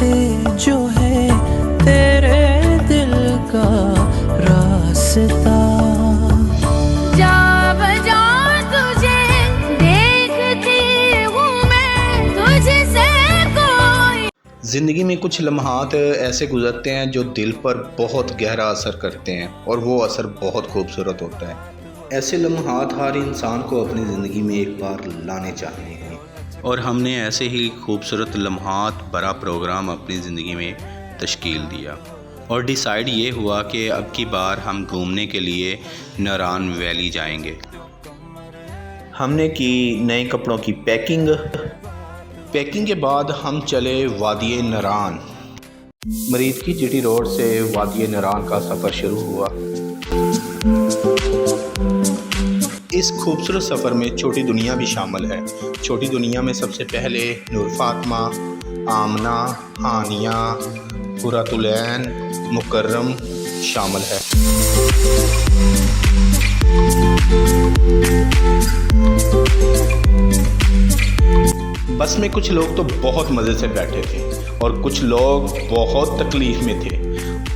रास्ते जो है तेरे दिल का रास्ता। जा बजा तुझे देखती हूँ मैं तुझसे कोई। ज़िंदगी में कुछ लम्हात ऐसे गुजरते हैं जो दिल पर बहुत गहरा असर करते हैं और वो असर बहुत खूबसूरत होता है। ऐसे लम्हात हर इंसान को अपनी ज़िंदगी में एक बार लाने चाहिए और हमने ऐसे ही खूबसूरत लम्हात भरा प्रोग्राम अपनी ज़िंदगी में तश्कील दिया और डिसाइड ये हुआ कि अब की बार हम घूमने के लिए नारान वैली जाएंगे। हमने की नए कपड़ों की पैकिंग के बाद हम चले वादी नारान। मरीद की जीटी रोड से वादी नारान का सफ़र शुरू हुआ। इस खूबसूरत सफ़र में छोटी दुनिया भी शामिल है। छोटी दुनिया में सबसे पहले नूर फातिमा, आमना, हानिया, हुरतुलैन, मुकर्रम शामिल है। बस में कुछ लोग तो बहुत मज़े से बैठे थे और कुछ लोग बहुत तकलीफ़ में थे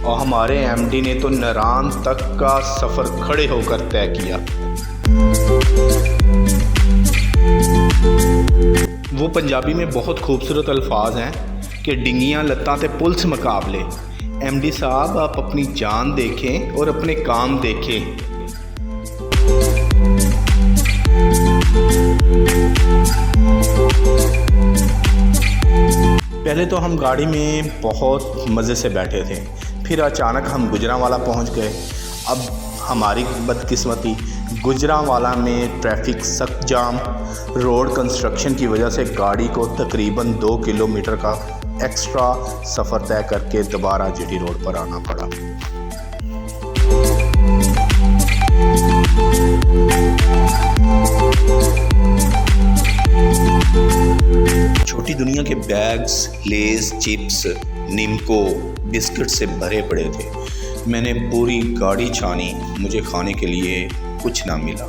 और हमारे एमडी ने तो नारान तक का सफ़र खड़े होकर तय किया। वो पंजाबी में बहुत खूबसूरत अल्फाज हैं कि डिंगियाँ लत्तां ते पुलिस मुकाबले। एमडी साहब आप अपनी जान देखें और अपने काम देखें। पहले तो हम गाड़ी में बहुत मज़े से बैठे थे, फिर अचानक हम गुजरांवाला पहुंच गए। अब हमारी बदकिस्मती, गुजरांवाला में ट्रैफिक सख्त जाम। रोड कंस्ट्रक्शन की वजह से गाड़ी को तकरीबन 2 किलोमीटर का एक्स्ट्रा सफ़र तय करके दोबारा जीटी रोड पर आना पड़ा। छोटी दुनिया के bags less, chips, nimko, biscuit से भरे पड़े थे। मैंने पूरी गाड़ी छानी, मुझे खाने के लिए कुछ ना मिला।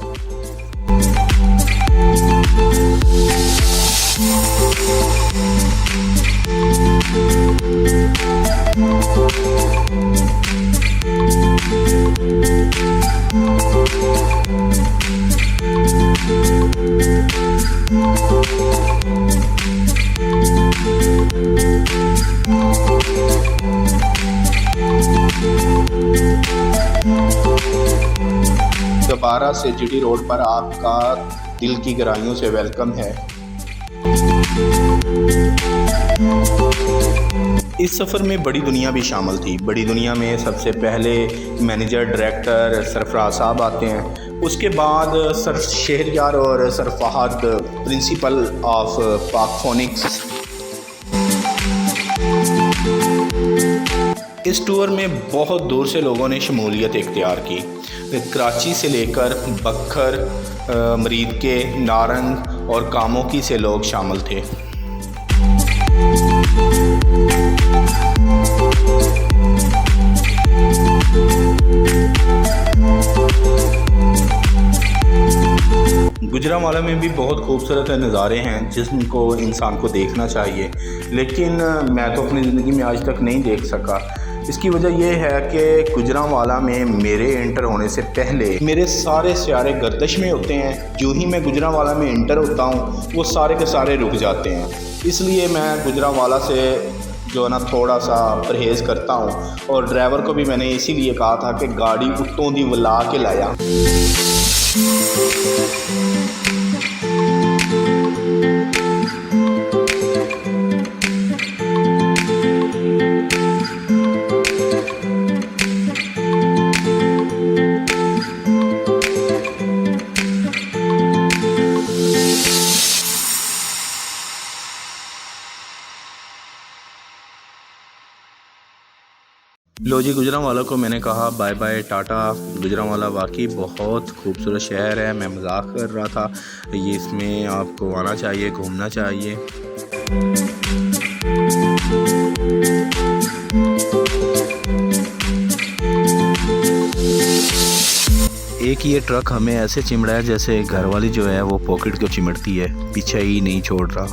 दोबारा से जीटी रोड पर आपका दिल की गहराइयों से वेलकम है। इस सफ़र में बड़ी दुनिया भी शामिल थी। बड़ी दुनिया में सबसे पहले मैनेजर डायरेक्टर सरफराज साहब आते हैं, उसके बाद सर शहरयार और सर फहद प्रिंसिपल ऑफ पाकफोनिक्स। इस टूर में बहुत दूर से लोगों ने शमूलियत इख्तियार की। कराची से लेकर बखर, मरीद के, नारंग और कामोकी से लोग शामिल थे। गुजरांवाला में भी बहुत खूबसूरत नज़ारे हैं जिनको इंसान को देखना चाहिए, लेकिन मैं तो अपनी ज़िंदगी में आज तक नहीं देख सका। इसकी वजह यह है कि गुजरांवाला में मेरे एंटर होने से पहले मेरे सारे सैयारे गर्दिश में होते हैं। जो ही मैं गुजरांवाला में एंटर होता हूँ वो सारे के सारे रुक जाते हैं। इसलिए मैं गुजरांवाला से जो है ना थोड़ा सा परहेज़ करता हूँ और ड्राइवर को भी मैंने इसीलिए कहा था कि गाड़ी उत्तों दी वला के लाया। लो जी, गुजरांवाला को मैंने कहा बाय बाय, टाटा। गुजरांवाला वाकई बहुत खूबसूरत शहर है। मैं मजाक कर रहा था, ये इसमें आपको आना चाहिए, घूमना चाहिए। एक ये ट्रक हमें ऐसे चिमड़ा है जैसे घरवाली जो है वो पॉकेट को चिमड़ती है, पीछे ही नहीं छोड़ रहा।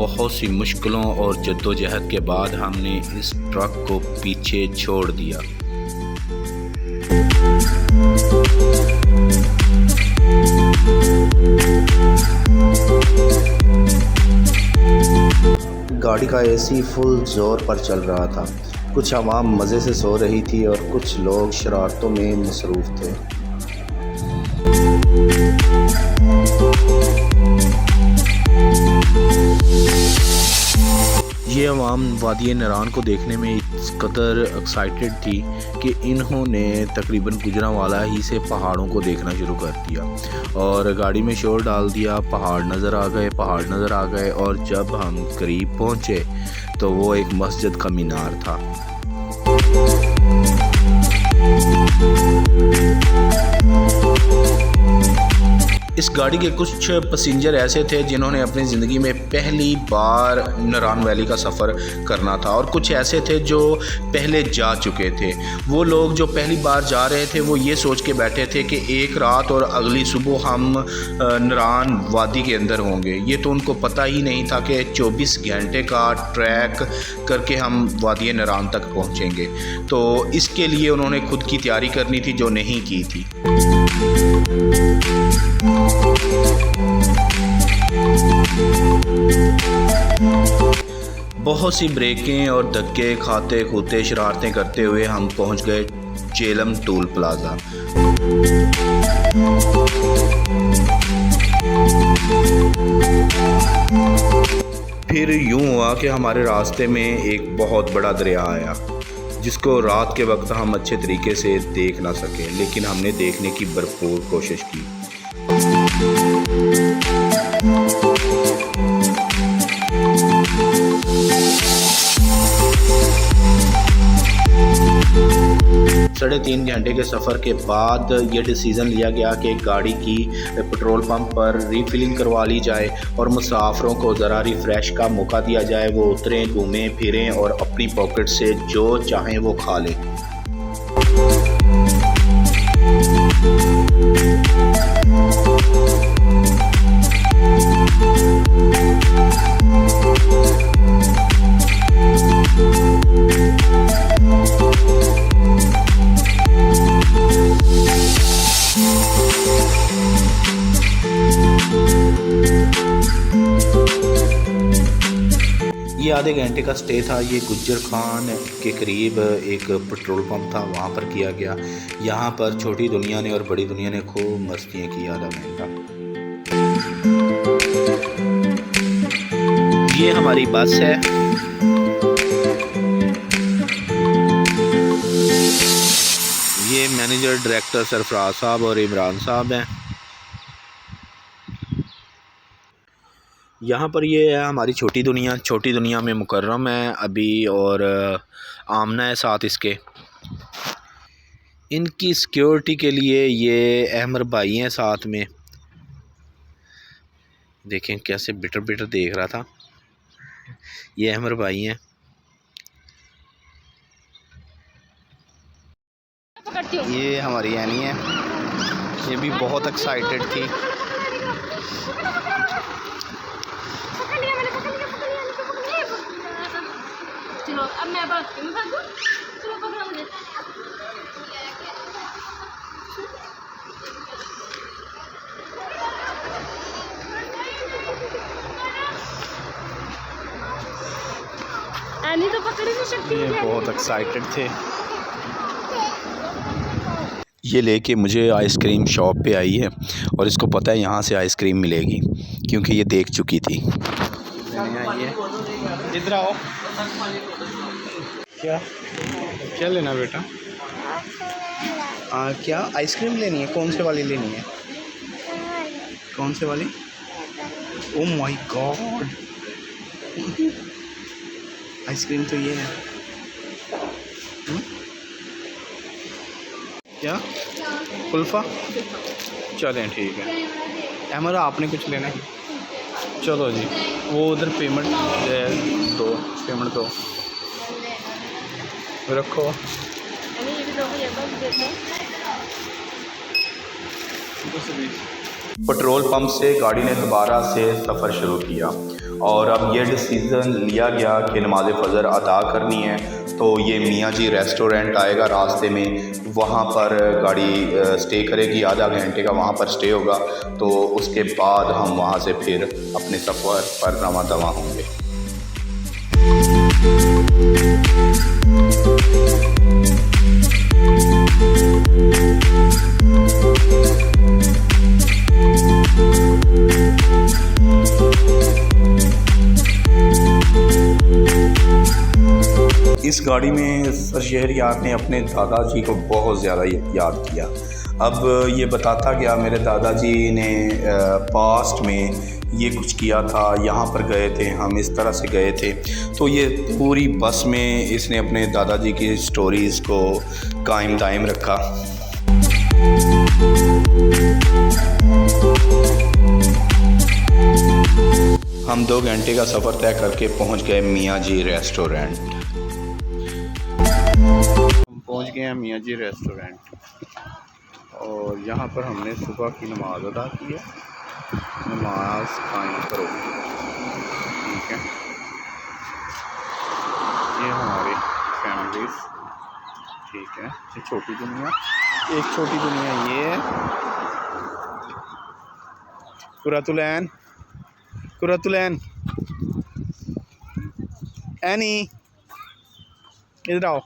बहुत सी मुश्किलों और जद्दोजहद के बाद हमने इस ट्रक को पीछे छोड़ दिया। गाड़ी का एसी फुल ज़ोर पर चल रहा था। कुछ आवाम मज़े से सो रही थी और कुछ लोग शरारतों में मसरूफ़ थे। ये अवाम वादी नरान को देखने में इस कदर एक्साइटेड थी कि इन्होंने तकरीबन गुजरांवाला ही से पहाड़ों को देखना शुरू कर दिया और गाड़ी में शोर डाल दिया। पहाड़ नज़र आ गए और जब हम करीब पहुँचे तो वो एक मस्जिद का मीनार था। इस गाड़ी के कुछ पैसेंजर ऐसे थे जिन्होंने अपनी ज़िंदगी में पहली बार नरान वैली का सफ़र करना था और कुछ ऐसे थे जो पहले जा चुके थे। वो लोग जो पहली बार जा रहे थे वो ये सोच के बैठे थे कि एक रात और अगली सुबह हम नरान वादी के अंदर होंगे। ये तो उनको पता ही नहीं था कि 24 घंटे का ट्रैक करके हम वादी नरान तक पहुँचेंगे। तो इसके लिए उन्होंने खुद की तैयारी करनी थी जो नहीं की थी। बहुत सी ब्रेकें और धक्के खाते खूते शरारतें करते हुए हम पहुंच गए चेलम टोल प्लाज़ा। फिर यूं हुआ कि हमारे रास्ते में एक बहुत बड़ा दरिया आया जिसको रात के वक्त हम अच्छे तरीके से देख ना सके, लेकिन हमने देखने की भरपूर कोशिश की। साढ़े 3 घंटे के सफ़र के बाद ये डिसीज़न लिया गया कि गाड़ी की पेट्रोल पंप पर रीफिलिंग करवा ली जाए और मुसाफिरों को ज़रा रिफ़्रेश का मौका दिया जाए। वो उतरें, घूमें फिरें और अपनी पॉकेट से जो चाहें वो खा लें। ये आधे घंटे का स्टे था। ये गुज्जर खान के करीब एक पेट्रोल पंप था, वहाँ पर किया गया। यहाँ पर छोटी दुनिया ने और बड़ी दुनिया ने खूब मस्तियाँ की आधा घंटा। ये हमारी बस है। ये मैनेजर डायरेक्टर सरफराज साहब और इमरान साहब हैं। यहाँ पर ये है हमारी छोटी दुनिया में मुकर्रम है अभी और आमना है साथ इसके। इनकी सिक्योरिटी के लिए ये अहमर भाई हैं साथ में। देखें कैसे बिटर देख रहा था। ये अहमर भाई हैं। ये हमारी यानी है, ये भी बहुत एक्साइटेड थी। चलो अब मैं भागती हूँ, चलो पकड़ो मुझे। एनी तो पकड़ ही नहीं सकती। ये बहुत एक्साइटेड थे। ये लेके मुझे आइसक्रीम शॉप पे आई है और इसको पता है यहाँ से आइसक्रीम मिलेगी क्योंकि ये देख चुकी थी। इधर आओ। क्या लेना बेटा? क्या आइसक्रीम लेनी है? कौन से वाली लेनी है? कौन से वाली? ओह माय गॉड, आइसक्रीम तो ये है। क्या कुल्फ़ा? चलें ठीक है। अहमद आपने कुछ लेना है? चलो जी, वो उधर पेमेंट दो, पेमेंट दो, रखो। पेट्रोल पंप से गाड़ी ने दोबारा से सफ़र शुरू किया और अब ये डिसीज़न लिया गया कि नमाज फ़जर अदा करनी है। तो ये मियाँ जी रेस्टोरेंट आएगा रास्ते में, वहाँ पर गाड़ी स्टे करेगी, आधा घंटे का वहाँ पर स्टे होगा। तो उसके बाद हम वहाँ से फिर अपने सफ़र पर रवां दवा होंगे। इस गाड़ी में सर शहरयार ने अपने दादाजी को बहुत ज़्यादा याद किया। अब ये बताता गया मेरे दादाजी ने पास्ट में ये कुछ किया था, यहाँ पर गए थे, हम इस तरह से गए थे। तो ये पूरी बस में इसने अपने दादाजी की स्टोरीज़ को कायम दायम रखा। हम 2 घंटे का सफ़र तय करके पहुँच गए मियाँ जी रेस्टोरेंट। हम पहुँच गए हैं मियाँ जी रेस्टोरेंट और यहाँ पर हमने सुबह की नमाज़ अदा की है। नमाज कायम करो, ठीक है। ये हमारी फैमिलीज, ठीक है। ये छोटी दुनिया, एक छोटी दुनिया ये है। कुरातुलैन, कुरातुलैन, एनी इधर आओ।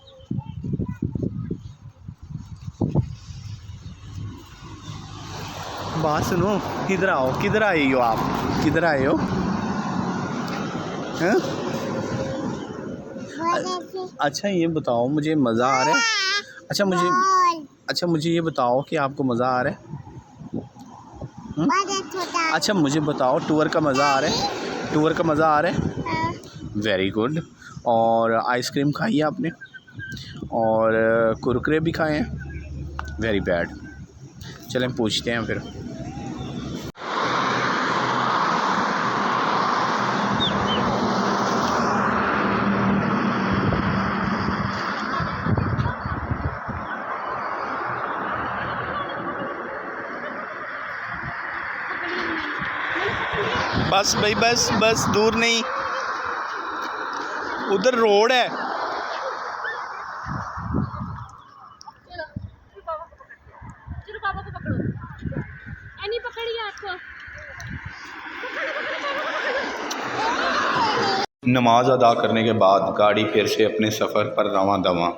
बात सुनो, किधर आओ, किधर आए हो आप, किधर आए हो? हैं? अच्छा ये बताओ, मुझे मज़ा आ रहा है? अच्छा मुझे ये बताओ कि आपको मज़ा आ रहा है? अच्छा मुझे बताओ, टूर का मज़ा आ रहा है? टूर का मज़ा आ रहा है? Very good. और आइसक्रीम खाई है आपने और कुरकुरे भी खाए हैं? Very bad. चलें पूछते हैं फिर। बस भाई बस बस, दूर नहीं, उधर रोड है। चलो पापा को पकड़ो, एनी पकड़िए आपको। नमाज अदा करने के बाद गाड़ी फिर से अपने सफ़र पर रवां दवा।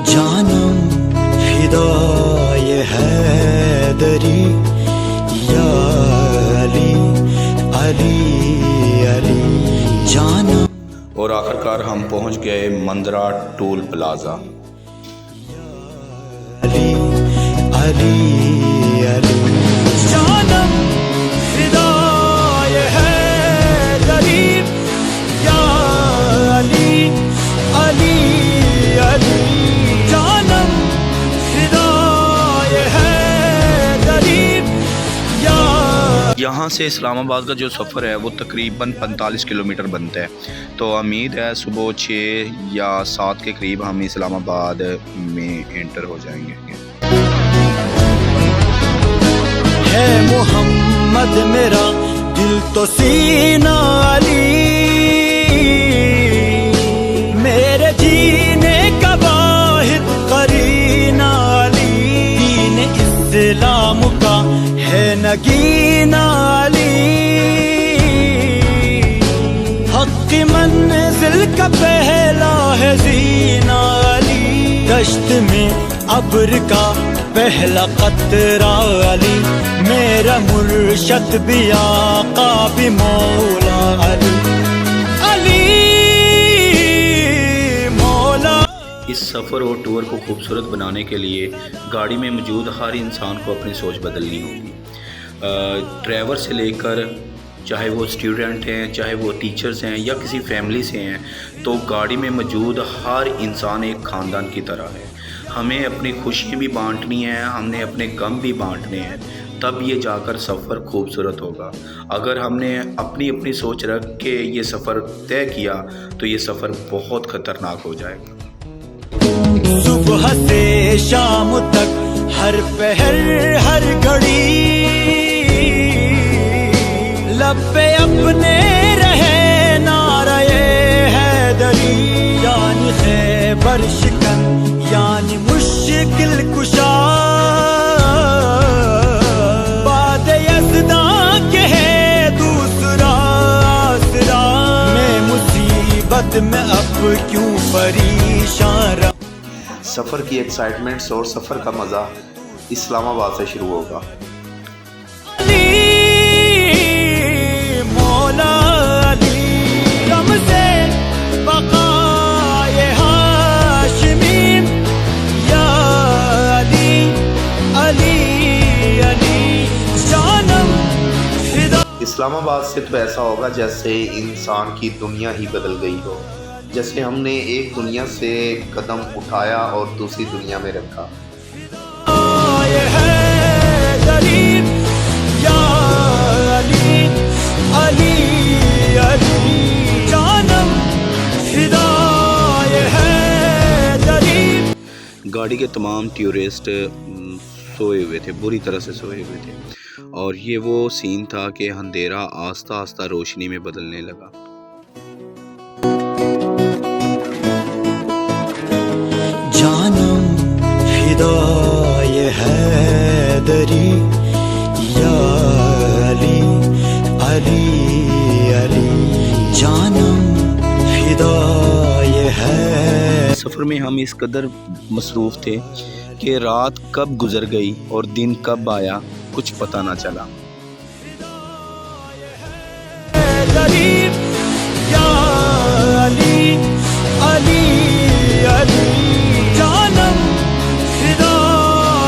जानम फिदाए हैदरी या अली अली अली जानम। और आखिरकार हम पहुंच गए मंदरा टोल प्लाज़ा। अली अली अली जानम फिदाए हैदरी या अली अली अली जानम फिदाए हैदरी या। यहाँ से इस्लामाबाद का जो सफ़र है वो तकरीबन 45 किलोमीटर बनता है। तो उम्मीद है सुबह 6 या 7 के करीब हम इस्लामाबाद में एंटर हो जाएंगे। है मोहम्मद मेरा दिल तो सीना अली, मेरे जीने का वाहिद करीना अली, दीन इस्लाम का है नगीना अली, हक की मंजिल का पहला है जीना अली, दश्त में अब्र का पहला कतरा अली, मेरा मुर्शद भी आका भी मौला अली, अली मौला। इस सफ़र और टूर को खूबसूरत बनाने के लिए गाड़ी में मौजूद हर इंसान को अपनी सोच बदलनी होगी। ड्राइवर से लेकर, चाहे वो स्टूडेंट हैं, चाहे वो टीचर्स हैं या किसी फैमिली से हैं, तो गाड़ी में मौजूद हर इंसान एक ख़ानदान की तरह है। हमें अपनी खुशियाँ भी बांटनी हैं, हमने अपने गम भी बांटने हैं, तब ये जाकर सफ़र खूबसूरत होगा। अगर हमने अपनी अपनी सोच रख के ये सफ़र तय किया तो ये सफ़र बहुत ख़तरनाक हो जाएगा। सुबह से शाम तक हर पहर हर घड़ी लब पे अपने रहे नारे हैदरी। यानी खैबर शिकन यानी मुश्किल कुशा बाद यज़दा के है दूसरा आसरा। मैं मुसीबत में अब क्यों परेशान। सफ़र की एक्साइटमेंट्स और सफ़र का मज़ा इस्लामाबाद से शुरू होगा। अली मौला अली रमज़े बक़ाए हाशिमी या अली अली अली जानम फिदा। इस्लामाबाद से तो ऐसा होगा जैसे इंसान की दुनिया ही बदल गई हो, जैसे हमने एक दुनिया से कदम उठाया और दूसरी दुनिया में रखा। ये है दलील या अली अली अली जानम फिदा। ये है दलील। गाड़ी के तमाम टूरिस्ट सोए हुए थे, बुरी तरह से सोए हुए थे, और ये वो सीन था कि अंधेरा आस्ता आस्ता रोशनी में बदलने लगा। जानम फिदा ये हैदरी या अली अली अली जानम फिदा ये है। सफ़र में हम इस कदर मसरूफ़ थे कि रात कब गुजर गई और दिन कब आया कुछ पता ना चला। दलील या अली अली अली जानम फिदा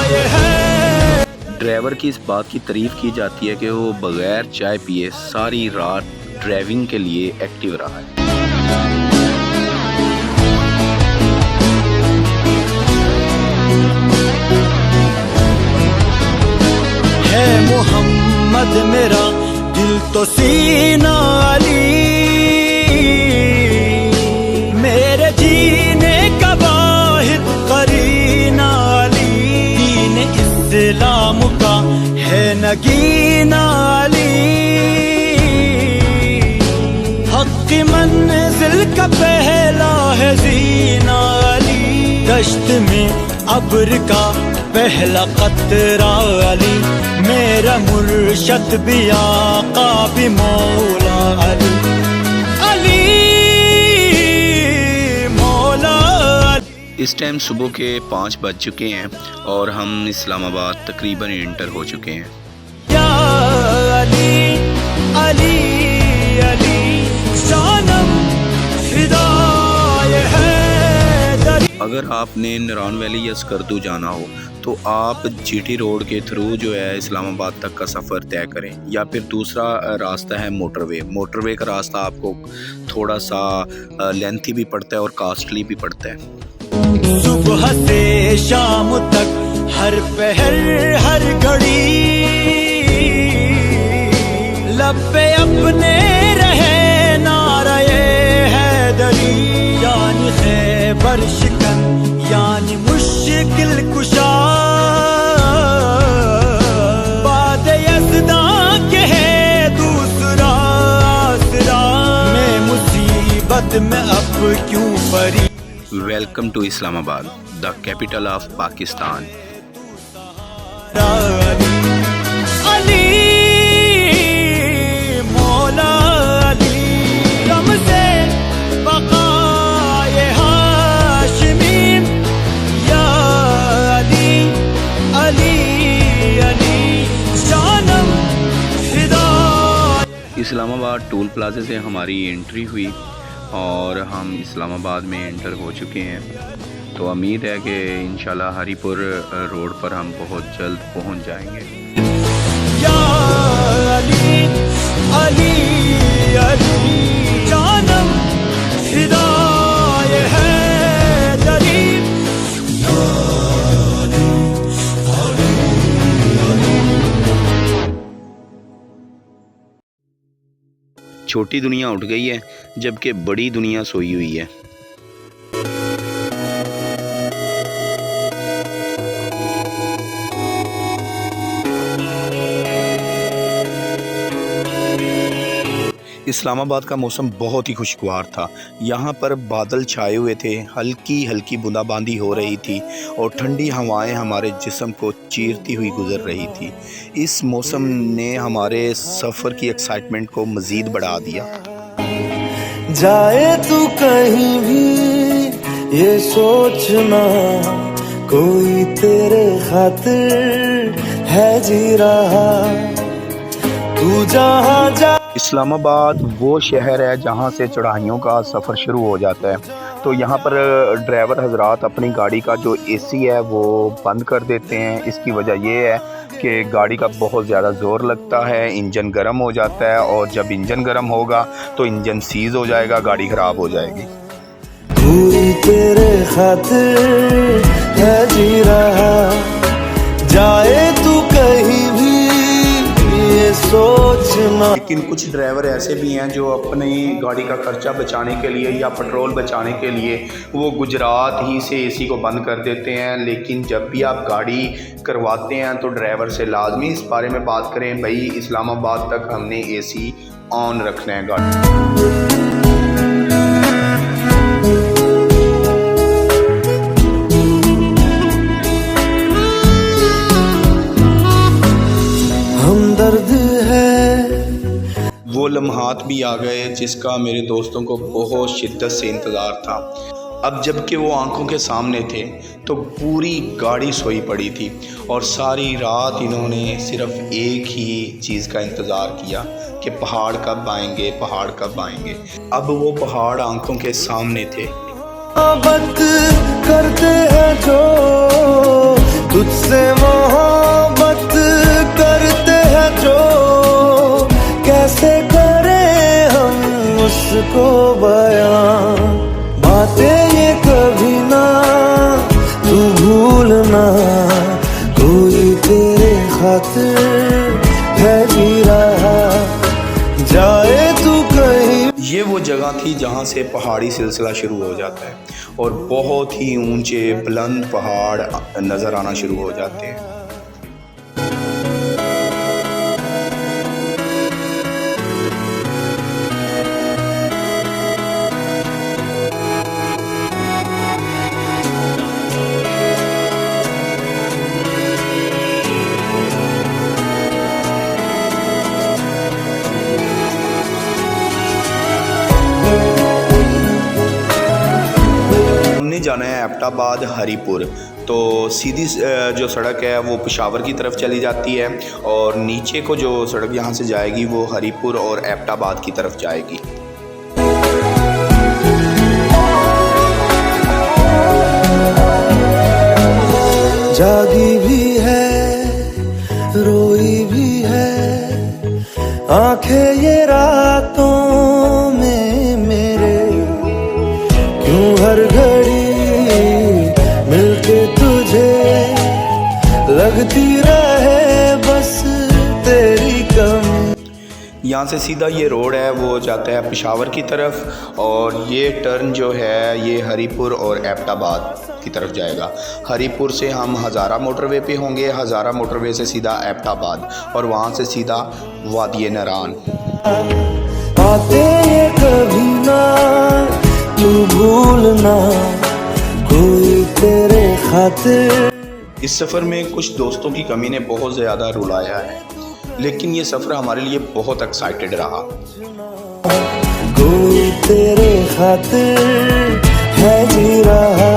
ये है। ड्राइवर की इस बात की तारीफ़ की जाती है कि वो बग़ैर चाय पिए सारी रात ड्राइविंग के लिए एक्टिव रहा है। है मोहम्मद मेरा दिल तो सीना अली मेरे जीने का वाहिद करीना अली। दीन इस्लाम का है नगीना अली हक की मंजिल का पहला है जीना अली। दश्त में अब्र का पहला कतरा अली मेरा मुर्शद भी आका भी मौला अली अली मौला अली। इस टाइम सुबह के 5 बज चुके हैं और हम इस्लामाबाद तकरीबन इंटर हो चुके हैं। या अली अली अली जानम फिदा ये है दलील। अगर आपने नरान वैली या स्कर्दू जाना हो तो आप जीटी रोड के थ्रू जो है इस्लामाबाद तक का सफ़र तय करें, या फिर दूसरा रास्ता है मोटरवे का रास्ता आपको थोड़ा सा लेंथी भी पड़ता है और कास्टली भी पड़ता है। सुबह से शाम तक हर पहर हर घड़ी लब पे अपने रहे नारे हैदरी। यानी खैबर शिकन यानी मुश्किल कुशा बाद यज़दा के है दूसरा आसरा। मैं मुसीबत में अब क्यों परी। Welcome to Islamabad, the capital of Pakistan. Ali मौला अली रमज़े बक़ाए हाशिमी या अली अली अली जानम फिदा। इस्लामाबाद टोल प्लाजे से हमारी एंट्री हुई और हम इस्लामाबाद में एंटर हो चुके हैं। तो उम्मीद है कि इंशाल्लाह हरीपुर रोड पर हम बहुत जल्द पहुंच जाएंगे। या अली अली अली जानम फिदा ये है दलील। छोटी दुनिया उठ गई है जबकि बड़ी दुनिया सोई हुई है। इस्लामाबाद का मौसम बहुत ही खुशगवार था। यहाँ पर बादल छाए हुए थे, हल्की हल्की बूंदाबांदी हो रही थी और ठंडी हवाएं हमारे जिस्म को चीरती हुई गुजर रही थी। इस मौसम ने हमारे सफ़र की एक्साइटमेंट को मज़ीद बढ़ा दिया। जाए तू कहीं भी ये सोचना, कोई तेरे खातिर है जी रहा, तू जहाँ जा। इस्लामाबाद वो शहर है जहाँ से चढ़ाइयों का सफ़र शुरू हो जाता है। तो यहाँ पर ड्राइवर हजरात अपनी गाड़ी का जो एसी है वो बंद कर देते हैं। इसकी वजह ये है कि गाड़ी का बहुत ज़्यादा ज़ोर लगता है, इंजन गर्म हो जाता है और जब इंजन गर्म होगा तो इंजन सीज़ हो जाएगा, गाड़ी ख़राब हो जाएगी। कोई तेरे खातिर है जी रहा, जाए तू कहीं भी ये सोचना। लेकिन कुछ ड्राइवर ऐसे भी हैं जो अपनी गाड़ी का खर्चा बचाने के लिए या पेट्रोल बचाने के लिए वो गुजरात ही से एसी को बंद कर देते हैं। लेकिन जब भी आप गाड़ी करवाते हैं तो ड्राइवर से लाजमी इस बारे में बात करें, भाई इस्लामाबाद तक हमने एसी ऑन रखना है गाड़ी। हमदर्द है वो लम्हात भी आ गए जिसका मेरे दोस्तों को बहुत शिद्दत से इंतज़ार था। अब जबकि वो आंखों के सामने थे तो पूरी गाड़ी सोई पड़ी थी और सारी रात इन्होंने सिर्फ एक ही चीज़ का इंतज़ार किया कि पहाड़ कब आएंगे, पहाड़ कब आएंगे। अब वो पहाड़ आंखों के सामने थे। मोहब्बत करते हैं जो तुझसे, मोहब्बत करते हैं जो, कैसे करें हम उसको बयां। बातें ये कभी ना तू भूलना, कोई तेरे खातिर है जी रहा, जाए तू कहीं। ये वो जगह थी जहाँ से पहाड़ी सिलसिला शुरू हो जाता है और बहुत ही ऊंचे बुलंद पहाड़ नज़र आना शुरू हो जाते हैं। जाना है एबटाबाद हरीपुर, तो सीधी जो सड़क है वो पेशावर की तरफ चली जाती है और नीचे को जो सड़क यहाँ से जाएगी वो हरीपुर और एबटाबाद की तरफ जाएगी। जागी भी है रोई भी है आंखें ये रातों में मेरे, क्यों हर घड़ी मिलके तुझे लगती रहे बस तेरी कमी। यहाँ से सीधा ये रोड है वो जाता है पेशावर की तरफ और ये टर्न जो है ये हरीपुर और एबटाबाद की तरफ जाएगा। हरीपुर से हम हज़ारा मोटरवे पे होंगे, हज़ारा मोटरवे से सीधा एबटाबाद और वहाँ से सीधा वादी नारान। बातें कभी ना तू भूलना, कोई तेरे खातिर। इस सफ़र में कुछ दोस्तों की कमी ने बहुत ज़्यादा रुलाया है, लेकिन ये सफ़र हमारे लिए बहुत एक्साइटेड रहा। कोई तेरे खातिर है जी रहा।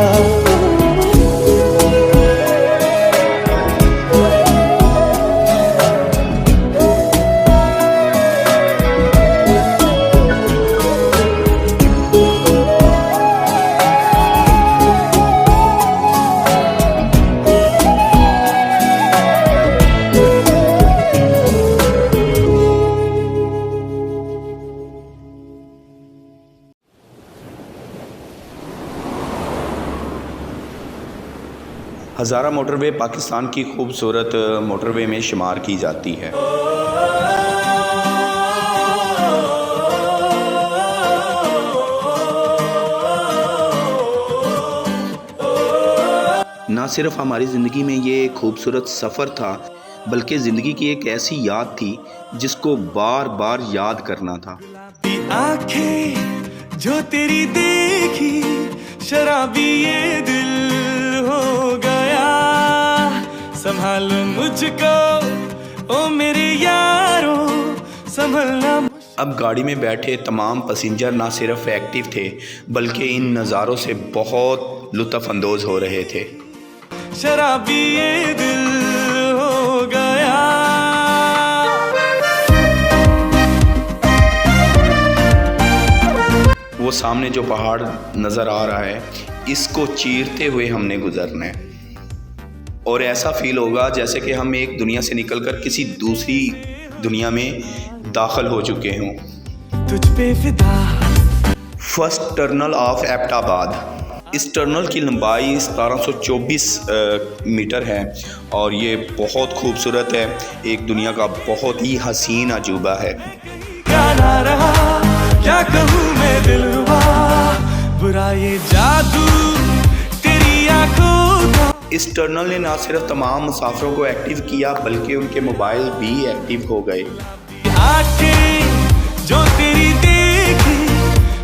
हज़ारा मोटरवे पाकिस्तान की खूबसूरत मोटरवे में शुमार की जाती है। ना सिर्फ हमारी ज़िंदगी में ये एक खूबसूरत सफ़र था बल्कि ज़िंदगी की एक ऐसी याद थी जिसको बार बार याद करना था। आंखें जो तेरी देखी, शराबी ये दिल हो गया, संभाल मुझको ओ मेरे यारों, संभलना। अब गाड़ी में बैठे तमाम पैसेंजर ना सिर्फ एक्टिव थे बल्कि इन नज़ारों से बहुत लुत्फ़ अंदोज़ हो रहे थे। शराबी ये दिल हो गया। वो सामने जो पहाड़ नज़र आ रहा है, इसको चीरते हुए हमने गुजरना है और ऐसा फील होगा जैसे कि हम एक दुनिया से निकलकर किसी दूसरी दुनिया में दाखिल हो चुके हों। तुझ पे फिदा। First tunnel of Abbottabad. इस टर्नल की लंबाई 1724 मीटर है और ये बहुत खूबसूरत है, एक दुनिया का बहुत ही हसीन अजूबा है। क्या ना रहा, क्या कहूँ मैं दिलरुबा, बुरा ये जादू तेरी आंखों का। इस टर्नल ने ना सिर्फ तमाम मुसाफिरों को एक्टिव किया बल्कि उनके मोबाइल भी एक्टिव हो गए। आंखें जो तेरी देखी,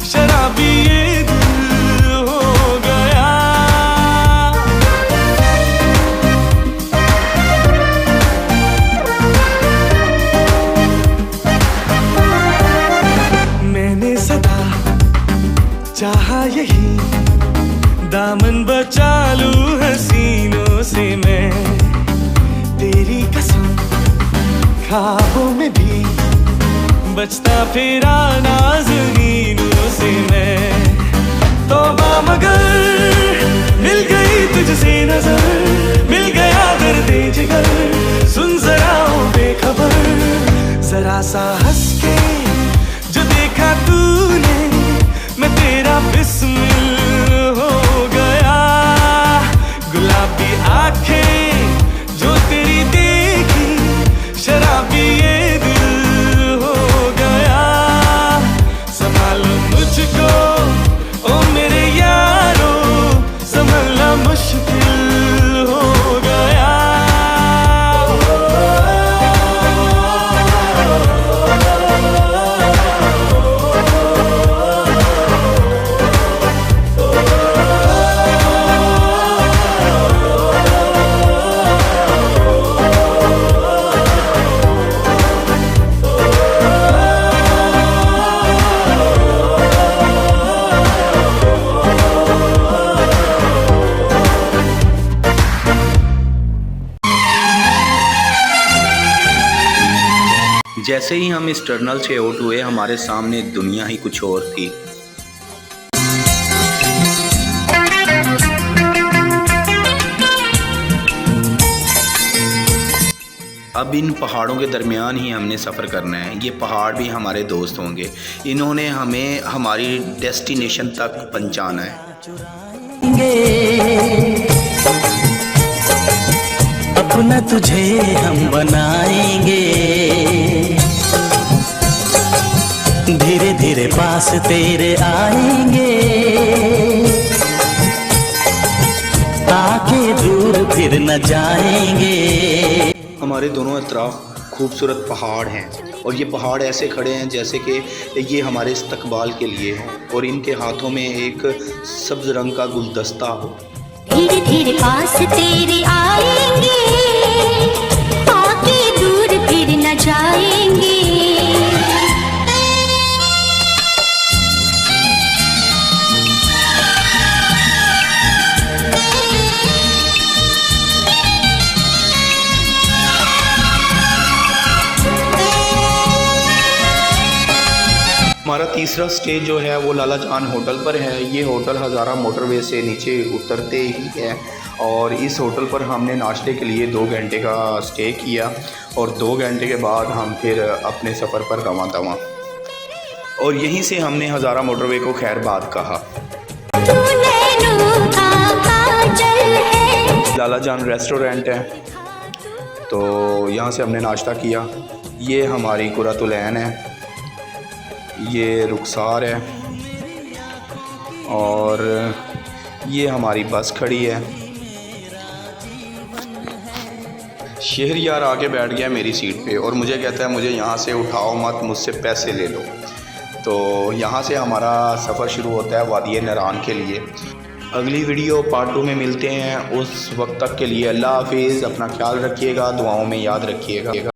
शराबी ये दिल हो गया। मैंने सदा चाहा यही, दामन बचा लूं हसीनों से मैं, तेरी कसम ख्वाबों में भी बचता फिरा नाज़नीनों से मैं। तौबा मगर मिल गई तुझसे नजर, मिल गया दर्दे जिगर, सुन जरा ओ बेखबर, जरा सा हंस के जो देखा तूने, मैं तेरा बिस्मिल हो गया। गुलाबी आंखें जो तेरी देखी, शराबी ये दिल हो गया, संभाल मुझको ओ मेरे यारों, संभलना मुश्किल हो गया। जैसे ही हम इस टर्नल से आउट हुए, हमारे सामने दुनिया ही कुछ और थी। अब इन पहाड़ों के दरमियान ही हमने सफ़र करना है। ये पहाड़ भी हमारे दोस्त होंगे, इन्होंने हमें हमारी डेस्टिनेशन तक पहुंचाना है। अपना तुझे हम बनाएंगे, धीरे धीरे पास तेरे आएंगे, आके दूर फिर न जाएंगे। हमारे दोनों अतराफ खूबसूरत पहाड़ हैं और ये पहाड़ ऐसे खड़े हैं जैसे कि ये हमारे इस्तकबाल के लिए हैं और इनके हाथों में एक सब्ज़ रंग का गुलदस्ता हो। धीरे धीरे पास तेरे आएंगे, आके दूर फिर न जाएंगे। हमारा तीसरा स्टे जो है वो लाला जान होटल पर है। ये होटल हज़ारा मोटरवे से नीचे उतरते ही है और इस होटल पर हमने नाश्ते के लिए 2 घंटे का स्टे किया और 2 घंटे के बाद हम फिर अपने सफ़र पर रवां दवां और यहीं से हमने हज़ारा मोटरवे को खैरबाद कहा। लाला जान रेस्टोरेंट है तो यहाँ से हमने नाश्ता किया। ये हमारी कुर्रतुल ऐन है, ये रुखसार है और ये हमारी बस खड़ी है। शहरियार आके बैठ गया मेरी सीट पे और मुझे कहता है मुझे यहाँ से उठाओ मत, मुझसे पैसे ले लो। तो यहाँ से हमारा सफ़र शुरू होता है वादी नरान के लिए। अगली वीडियो पार्ट 2 में मिलते हैं। उस वक्त तक के लिए अल्लाह हाफिज़। अपना ख्याल रखिएगा, दुआओं में याद रखिएगा।